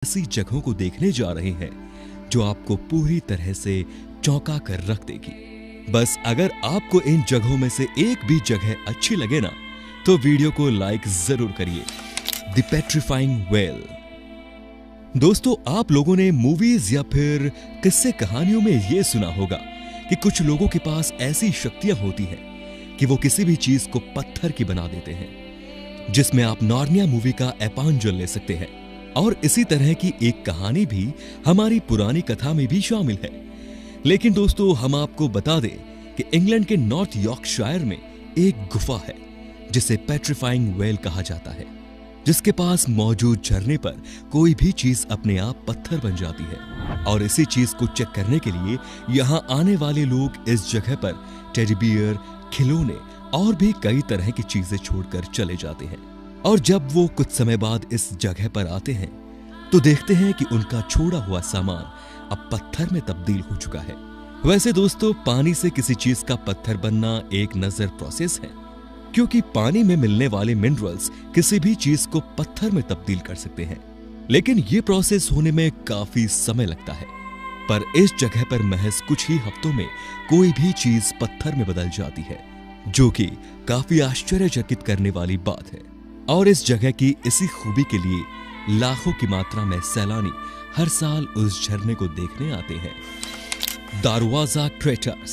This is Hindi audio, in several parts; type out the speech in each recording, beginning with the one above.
ऐसी जगहों को देखने जा रहे हैं जो आपको पूरी तरह से चौंका कर रख देगी। बस अगर आपको इन जगहों में से एक भी जगह अच्छी लगे ना, तो वीडियो को लाइक जरूर करिए। The petrifying well. दोस्तों, आप लोगों ने मूवीज या फिर किस्से कहानियों में यह सुना होगा कि कुछ लोगों के पास ऐसी शक्तियां होती हैं कि वो किसी भी चीज को पत्थर की बना देते हैं, जिसमें आप नार्निया मूवी का एपांजल ले सकते हैं। और इसी तरह की एक कहानी भी हमारी पुरानी कथा में भी शामिल है। लेकिन दोस्तों, हम आपको बता दें कि इंग्लैंड के नॉर्थ यॉर्कशायर में एक गुफा है जिसे पेट्रीफाइंग वेल कहा जाता है, जिसके पास मौजूद झरने पर कोई भी चीज अपने आप पत्थर बन जाती है। और इसी चीज को चेक करने के लिए यहाँ आने वाले लोग इस जगह पर टेडी बियर, खिलौने और भी कई तरह की चीजें छोड़कर चले जाते हैं। और जब वो कुछ समय बाद इस जगह पर आते हैं तो देखते हैं कि उनका छोड़ा हुआ सामान अब पत्थर में तब्दील हो चुका है। वैसे दोस्तों, पानी से किसी चीज का पत्थर बनना एक नजर प्रोसेस है, क्योंकि पानी में मिलने वाले मिनरल्स किसी भी चीज को पत्थर में तब्दील कर सकते हैं। लेकिन ये प्रोसेस होने में काफी समय लगता है। पर इस जगह पर महज कुछ ही हफ्तों में कोई भी चीज पत्थर में बदल जाती है, जो कि काफी आश्चर्यचकित करने वाली बात है। और इस जगह की इसी खूबी के लिए लाखों की मात्रा में सैलानी हर साल उस झरने को देखने आते हैं। दारवाजा क्रेटर्स।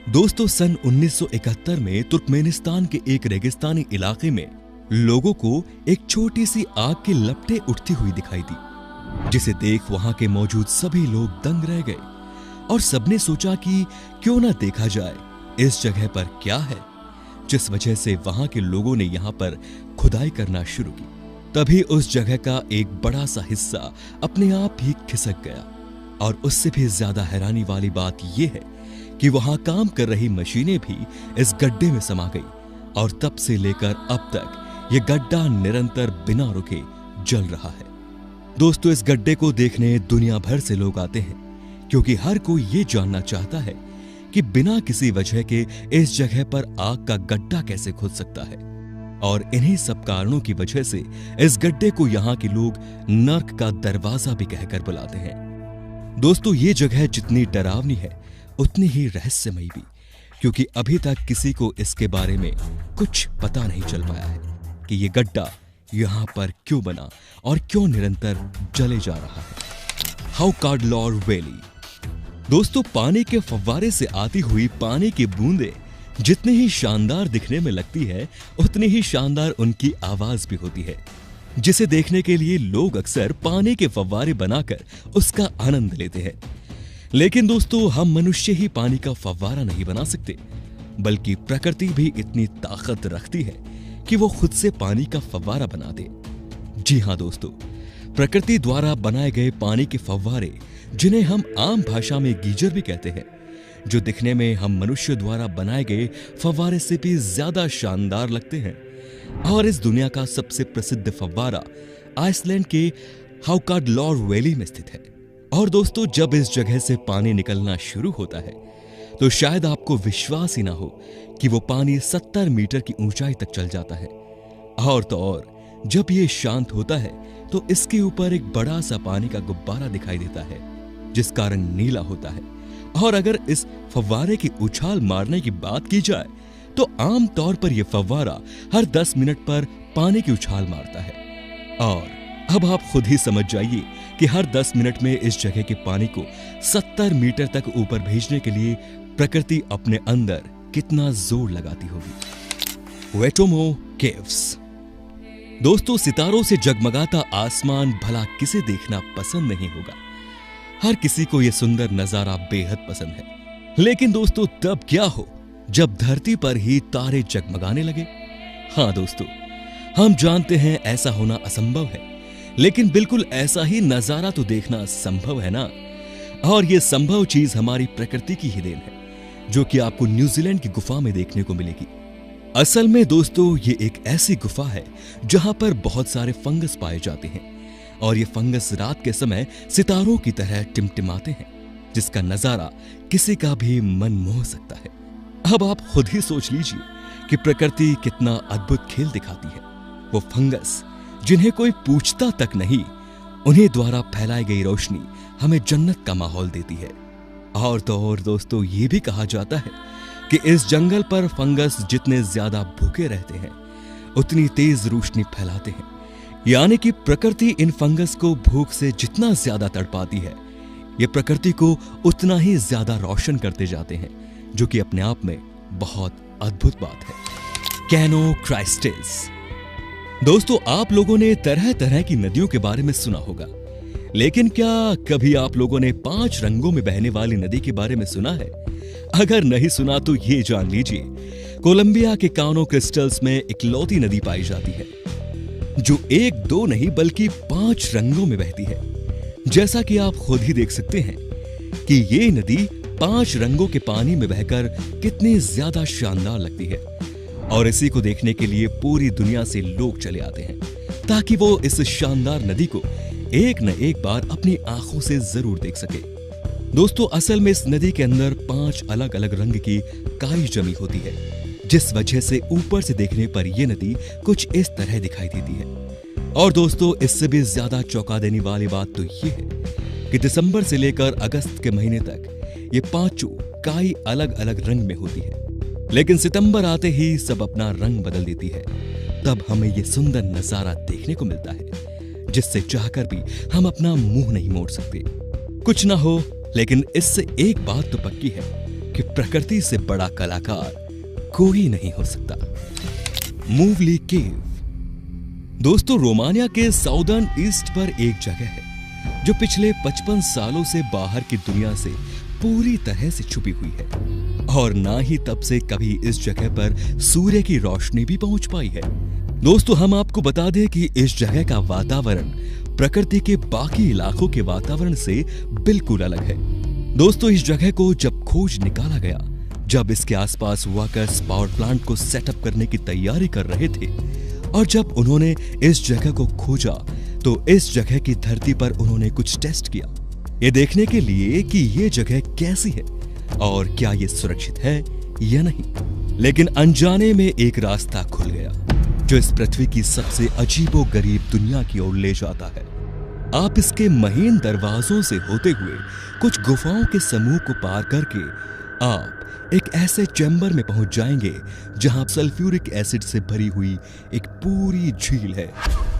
दोस्तों, सन 1971 में तुर्कमेनिस्तान के एक रेगिस्तानी इलाके में लोगों को एक छोटी सी आग की लपटें उठती हुई दिखाई दी, जिसे देख वहां के मौजूद सभी लोग दंग रह गए और सबने सोचा कि क्यों ना देखा जाए इस जगह पर क्या है, जिस वजह से वहां के लोगों ने यहां पर खुदाई करना शुरू की। तभी उस जगह का एक बड़ा सा हिस्सा अपने आप ही खिसक गया। और उससे भी ज्यादा हैरानी वाली बात यह है कि वहां काम कर रही मशीनें भी इस गड्ढे में समा गई। और तब से लेकर अब तक यह गड्ढा निरंतर बिना रुके जल रहा है। दोस्तों, इस गड्ढे को देखने दुनिया भर से लोग आते हैं, क्योंकि हर कोई ये जानना चाहता है कि बिना किसी वजह के इस जगह पर आग का गड्ढा कैसे खुद सकता है। और इन्हीं सब कारणों की वजह से इस गड्ढे को यहाँ के लोग नर्क का दरवाजा भी कहकर बुलाते हैं। दोस्तों, ये जगह जितनी डरावनी है उतनी ही रहस्यमयी भी, क्योंकि अभी तक किसी को इसके बारे में कुछ पता नहीं चल पाया है कि ये गड्ढा यहाँ पर क्यों बना और क्यों निरंतर जले जा रहा है। हाउकाडलॉर वैली। दोस्तों, पानी के फव्वारे से आती हुई पानी की बूंदें जितनी ही शानदार दिखने में लगती है, उतनी ही शानदार उनकी आवाज भी होती है, जिसे देखने के लिए लोग अक्सर पानी के फव्वारे बनाकर उसका आनंद लेते हैं। लेकिन दोस्तों, हम मनुष्य ही पानी का फव्वारा नहीं बना सकते, बल्कि प्रकृति भी इतनी ताकत रखती है कि वो खुद से पानी का फव्वारा बना दे। जी हाँ दोस्तों, प्रकृति द्वारा बनाए गए पानी के फव्वारे, जिन्हें हम आम भाषा में गीजर भी कहते हैं, जो दिखने में हम मनुष्य द्वारा बनाए गए फव्वारे से भी ज्यादा शानदार लगते हैं। और इस दुनिया का सबसे प्रसिद्ध फव्वारा आइसलैंड के हाउकाडलॉर वैली में स्थित है। और दोस्तों, जब इस जगह से पानी निकलना शुरू होता है तो शायद आपको विश्वास ही ना हो कि वो पानी 70 मीटर की ऊंचाई तक चल जाता है। और तो और जब ये शांत होता है तो इसके ऊपर एक बड़ा सा पानी का गुब्बारा दिखाई देता है, जिसका रंग नीला होता है। और अगर इस फव्वारे की उछाल मारने की बात की जाए तो आम तौर पर यह फव्वारा हर 10 मिनट पर पानी की उछाल मारता है। और अब आप खुद ही समझ जाइए कि हर 10 मिनट में इस जगह के पानी को 70 मीटर तक ऊपर भेजने के लिए प्रकृति अपने अंदर कितना जोर लगाती होगी। वेटोमो केव्स। दोस्तों, सितारों से जगमगाता आसमान भला किसे देखना पसंद नहीं होगा। हर किसी को यह सुंदर नजारा बेहद पसंद है। लेकिन दोस्तों, तब क्या हो जब धरती पर ही तारे जगमगाने लगे। हाँ दोस्तों, हम जानते हैं ऐसा होना असंभव है, लेकिन बिल्कुल ऐसा ही नजारा तो देखना संभव है ना। और यह संभव चीज हमारी प्रकृति की ही देन है, जो कि आपको न्यूजीलैंड की गुफा में देखने को मिलेगी। असल में दोस्तों, ये एक ऐसी गुफा है जहां पर बहुत सारे फंगस पाए जाते हैं। और ये फंगस रात के समय सितारों की तरह टिमटिमाते हैं, जिसका नजारा किसी का भी मन मोह सकता है। अब आप खुद ही सोच लीजिए कि प्रकृति कितना अद्भुत खेल दिखाती है। वो फंगस जिन्हें कोई पूछता तक नहीं, उन्हीं द्वारा फैलाई गई रोशनी हमें जन्नत का माहौल देती है। और तो और दोस्तों, ये भी कहा जाता है कि इस जंगल पर फंगस जितने ज्यादा भूखे रहते हैं उतनी तेज रोशनी फैलाते हैं। यानी कि प्रकृति इन फंगस को भूख से जितना ज्यादा तड़पाती है, ये प्रकृति को उतना ही ज्यादा रोशन करते जाते हैं, जो कि अपने आप में बहुत अद्भुत बात है। कैनोक्राइस्टेस। दोस्तों, आप लोगों ने तरह तरह की नदियों के बारे में सुना होगा, लेकिन क्या कभी आप लोगों ने 5 रंगों में बहने वाली नदी के बारे में सुना है? अगर नहीं सुना तो ये जान लीजिए, कोलंबिया के कानो क्रिस्टल्स में इकलौती नदी पाई जाती है जो 1-2 नहीं बल्कि 5 रंगों में बहती है। जैसा कि आप खुद ही देख सकते हैं कि ये नदी 5 रंगों के पानी में बहकर कितनी ज्यादा शानदार लगती है, और इसी को देखने के लिए पूरी दुनिया से लोग चले आते हैं ताकि वो इस शानदार नदी को एक न एक बार अपनी आंखों से जरूर देख सके। दोस्तों, असल में इस नदी के अंदर 5 अलग अलग रंग की काई जमी होती है, जिस वजह से ऊपर से देखने पर यह नदी कुछ इस तरह दिखाई देती है। और दोस्तों, इससे भी ज्यादा चौंका देने वाली बात तो यह है कि दिसंबर से लेकर अगस्त के महीने तक ये 5 काई अलग अलग रंग में होती है, लेकिन सितंबर आते ही सब अपना रंग बदल देती है। तब हमें ये सुंदर नजारा देखने को मिलता है जिससे चाहकर भी हम अपना मुंह नहीं मोड़ सकते। कुछ ना हो, लेकिन इससे एक बात तो पक्की है कि प्रकृति से बड़ा कलाकार कोई नहीं हो सकता। मूवली केव। दोस्तों, रोमानिया के साउदर्न ईस्ट पर एक जगह है जो पिछले 55 सालों से बाहर की दुनिया से पूरी तरह से छुपी हुई है, और ना ही तब से कभी इस जगह पर सूर्य की रोशनी भी पहुंच पाई है। दोस्तों, हम आपको बता दें कि इस जगह का वातावरण प्रकृति के बाकी इलाकों के वातावरण से बिल्कुल अलग है। दोस्तों, इस जगह को जब खोज निकाला गया, जब इसके आसपास वर्कर्स पावर प्लांट को सेटअप करने की तैयारी कर रहे थे, और जब उन्होंने इस जगह को खोजा तो इस जगह की धरती पर उन्होंने कुछ टेस्ट किया, ये देखने के लिए कि ये जगह कैसी है और क्या ये सुरक्षित है या नहीं। लेकिन अनजाने में एक रास्ता खुल गया जो इस पृथ्वी की सबसे अजीबोगरीब दुनिया की ओर ले जाता है। आप इसके महीन दरवाजों से होते हुए कुछ गुफाओं के समूह को पार करके आप एक ऐसे चैम्बर में पहुंच जाएंगे जहां सल्फ्यूरिक एसिड से भरी हुई एक पूरी झील है,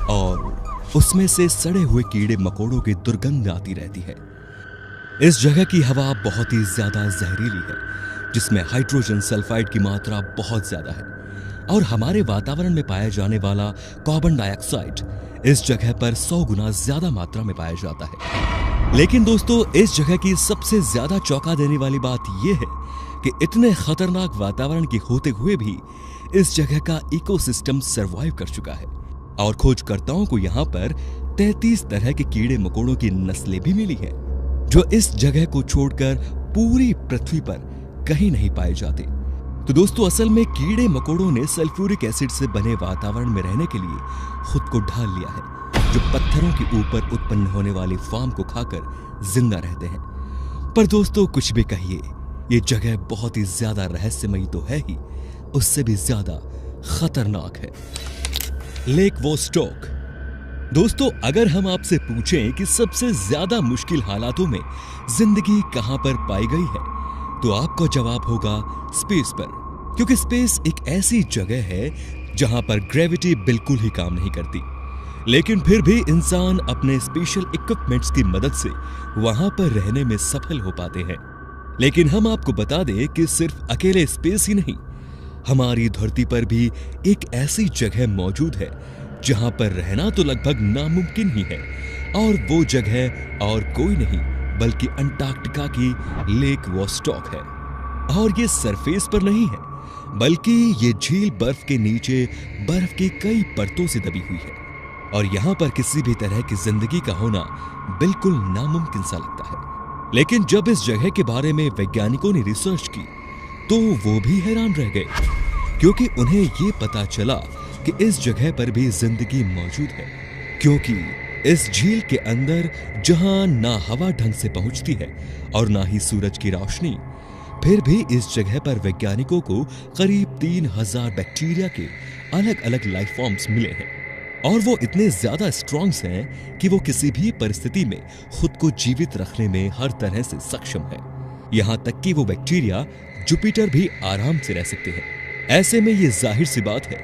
और उसमें से सड़े हुए कीड़े मकोड़ों की दुर्गंध आती रहती है। इस जगह की हवा बहुत ही ज्यादा जहरीली है, जिसमें हाइड्रोजन सल्फाइड की मात्रा बहुत ज्यादा है, और हमारे वातावरण में पाया जाने वाला कार्बन डाइऑक्साइड इस जगह पर 100 गुना ज्यादा मात्रा में पाया जाता है। लेकिन दोस्तों, इस जगह की सबसे ज्यादा चौंका देने वाली बात यह है कि इतने खतरनाक वातावरण के होते हुए भी इस जगह का इकोसिस्टम सरवाइव कर चुका है, और खोजकर्ताओं को यहाँ पर 33 तरह के कीड़े मकोड़ों की नस्लें भी मिली हैं, जो इस जगह को छोड़कर पूरी पृथ्वी पर कहीं नहीं पाए जाते। तो दोस्तों, असल में कीड़े मकोड़ों ने सल्फ्यूरिक एसिड से बने वातावरण में रहने के लिए खुद को ढाल लिया है, जो पत्थरों के ऊपर उत्पन्न होने वाले फार्म को खाकर जिंदा रहते हैं। पर दोस्तों, कुछ भी कहिए, ये जगह बहुत ही ज्यादा रहस्यमयी तो है ही, उससे भी ज्यादा खतरनाक है। Lake Vostok. दोस्तों, अगर हम आपसे पूछें कि सबसे ज्यादा मुश्किल हालातों में जिंदगी कहां पर पाई गई है, तो आपका जवाब होगा स्पेस पर, क्योंकि स्पेस एक ऐसी जगह है जहां पर ग्रेविटी बिल्कुल ही काम नहीं करती। लेकिन फिर भी इंसान अपने स्पेशल इक्विपमेंट्स की मदद से वहां पर रहने में सफल हो पाते हैं। लेकिन हम आपको बता दें कि सिर्फ अकेले स्पेस ही नहीं, हमारी धरती पर भी एक ऐसी जगह मौजूद है जहां पर रहना तो लगभग नामुमकिन ही है, और वो जगह और कोई नहीं बल्कि अंटार्कटिका की लेक वोस्टॉक है। और ये सरफेस पर नहीं है, बल्कि ये झील बर्फ के नीचे बर्फ की कई परतों से दबी हुई है, और यहाँ पर किसी भी तरह की जिंदगी का होना बिल्कुल नामुमकिन सा लगता है। लेकिन जब इस जगह के बारे में वैज्ञानिकों ने रिसर्च की तो वो भी हैरान रह गए, क्योंकि उन्हें ये पता चला कि इस जगह पर भी जिंदगी मौजूद है, क्योंकि इस झील के अंदर जहां ना हवा ढंग से पहुंचती है और ना ही सूरज की रोशनी, फिर भी इस जगह पर वैज्ञानिकों को करीब 3000 बैक्टीरिया के अलग अलग लाइफ फॉर्म्स मिले हैं। और वो इतने ज्यादा स्ट्रॉन्ग्स हैं कि वो किसी भी परिस्थिति में खुद को जीवित रखने में हर तरह से सक्षम है। यहाँ तक कि वो बैक्टीरिया जुपिटर भी आराम से रह सकते हैं। ऐसे में ये जाहिर सी बात है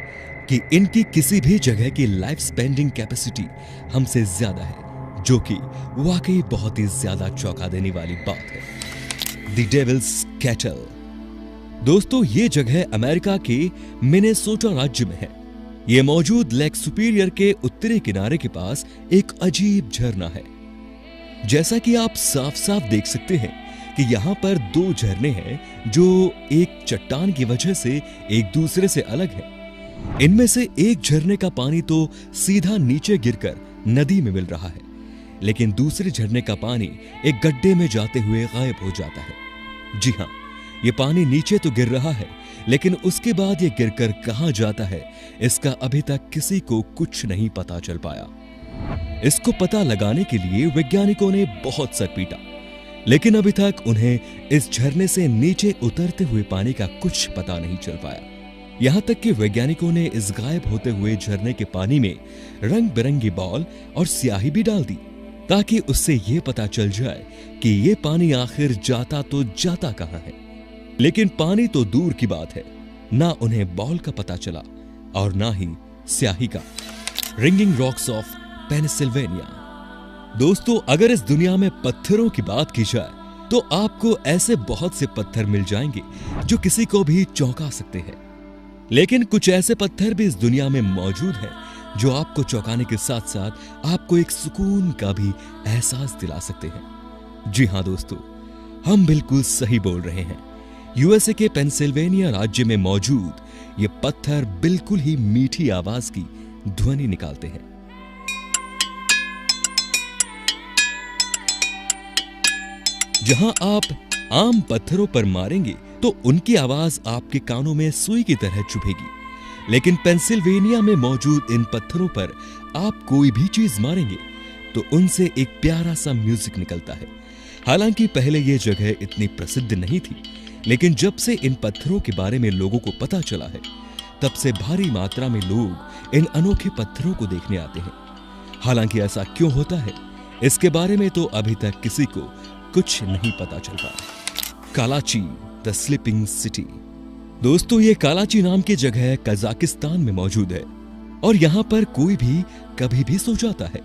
कि इनकी किसी भी जगह की लाइफ स्पेंडिंग कैपेसिटी हमसे ज्यादा है, जो कि वाकई बहुत ही ज्यादा चौंका देने वाली बात है। The Devil's Kettle. दोस्तों, ये जगह अमेरिका के मिनेसोटा राज्य में है। ये मौजूद लेक सुपीरियर के उत्तरी किनारे के पास एक अजीब झरना है। जैसा कि आप साफ साफ देख सकते हैं कि यहाँ पर दो झरने हैं जो एक चट्टान की वजह से एक दूसरे से अलग है। इनमें से एक झरने का पानी तो सीधा नीचे गिरकर नदी में मिल रहा है, लेकिन दूसरे झरने का पानी एक गड्ढे में जाते हुए गायब हो जाता है। जी हाँ, ये पानी नीचे तो गिर रहा है, लेकिन उसके बाद ये गिरकर कहां जाता है इसका अभी तक किसी को कुछ नहीं पता चल पाया। इसको पता लगाने के लिए वैज्ञानिकों ने बहुत सर पीटा, लेकिन अभी तक उन्हें इस झरने से नीचे उतरते हुए पानी का कुछ पता नहीं चल पाया। यहां तक कि वैज्ञानिकों ने इस गायब होते हुए झरने के पानी में रंग बिरंगी बॉल और स्याही भी डाल दी, ताकि उससे यह पता चल जाए कि ये पानी आखिर जाता तो जाता कहां है। लेकिन पानी तो दूर की बात है, ना उन्हें बॉल का पता चला और ना ही स्याही का। Ringing rocks of Pennsylvania. दोस्तों, अगर इस दुनिया में पत्थरों की बात की जाए तो आपको ऐसे बहुत से पत्थर मिल जाएंगे जो किसी को भी चौंका सकते हैं। लेकिन कुछ ऐसे पत्थर भी इस दुनिया में मौजूद हैं जो आपको चौंकाने के साथ साथ आपको एक सुकून का भी एहसास दिला सकते हैं। जी हां दोस्तों, हम बिल्कुल सही बोल रहे हैं। यूएसए के पेंसिल्वेनिया राज्य में मौजूद ये पत्थर बिल्कुल ही मीठी आवाज की ध्वनि निकालते हैं। जहां आप आम पत्थरों पर मारेंगे तो उनकी आवाज आपके कानों में सुई की तरह चुभेगी, लेकिन पेंसिल्वेनिया में मौजूद इन पत्थरों पर आप कोई भी चीज मारेंगे तो उनसे एक प्यारा सा म्यूजिक निकलता है। हालांकि पहले यह जगह इतनी प्रसिद्ध नहीं थी, लेकिन जब से इन पत्थरों के बारे में लोगों को पता चला है, तब से भारी मात्रा में लोग इन अनोखे पत्थरों को देखने आते हैं। हालांकि ऐसा क्यों होता है, इसके बारे में तो अभी तक किसी को कुछ नहीं पता चल पाया। कालाची द स्लीपिंग सिटी। दोस्तों, ये कालाची नाम की जगह कजाकिस्तान में मौजूद है और यहाँ पर कोई भी कभी भी सो जाता है।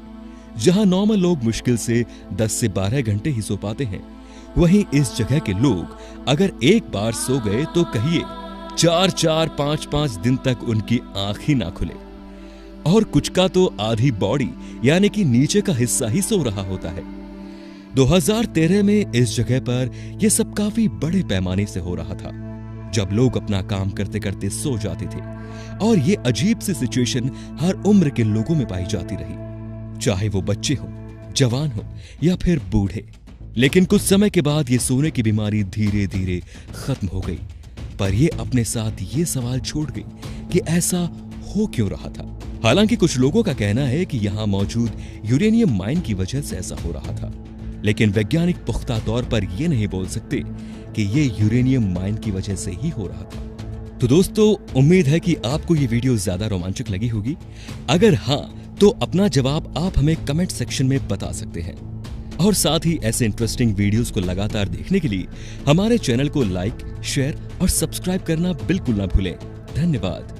जहाँ नॉर्मल लोग मुश्किल से 10 से 12 घंटे ही सो पाते हैं, वहीं इस जगह के लोग अगर एक बार सो गए तो कहिए 4-4, 5-5 दिन तक उनकी आंख ही ना खुले। और कुछ का तो आधी बॉडी यानी कि नीचे का हिस्सा ही सो रहा होता है। 2013 में इस जगह पर यह सब काफी बड़े पैमाने से हो रहा था, जब लोग अपना काम करते करते सो जाते थे। और ये अजीब सी सिचुएशन हर उम्र के लोगों में पाई जाती रही, चाहे वो बच्चे हो, जवान हो या फिर बूढ़े। लेकिन कुछ समय के बाद ये सोने की बीमारी धीरे धीरे खत्म हो गई, पर ये अपने साथ ये सवाल छोड़ गई कि ऐसा हो क्यों रहा था। हालांकि कुछ लोगों का कहना है कि यहाँ मौजूद यूरेनियम माइन की वजह से ऐसा हो रहा था, लेकिन वैज्ञानिक पुख्ता तौर पर यह नहीं बोल सकते कि ये यूरेनियम माइन की वजह से ही हो रहा था। तो दोस्तों, उम्मीद है कि आपको ये वीडियो ज्यादा रोमांचक लगी होगी। अगर हाँ, तो अपना जवाब आप हमें कमेंट सेक्शन में बता सकते हैं। और साथ ही ऐसे इंटरेस्टिंग वीडियोस को लगातार देखने के लिए हमारे चैनल को लाइक, शेयर और सब्सक्राइब करना बिल्कुल ना भूलें। धन्यवाद।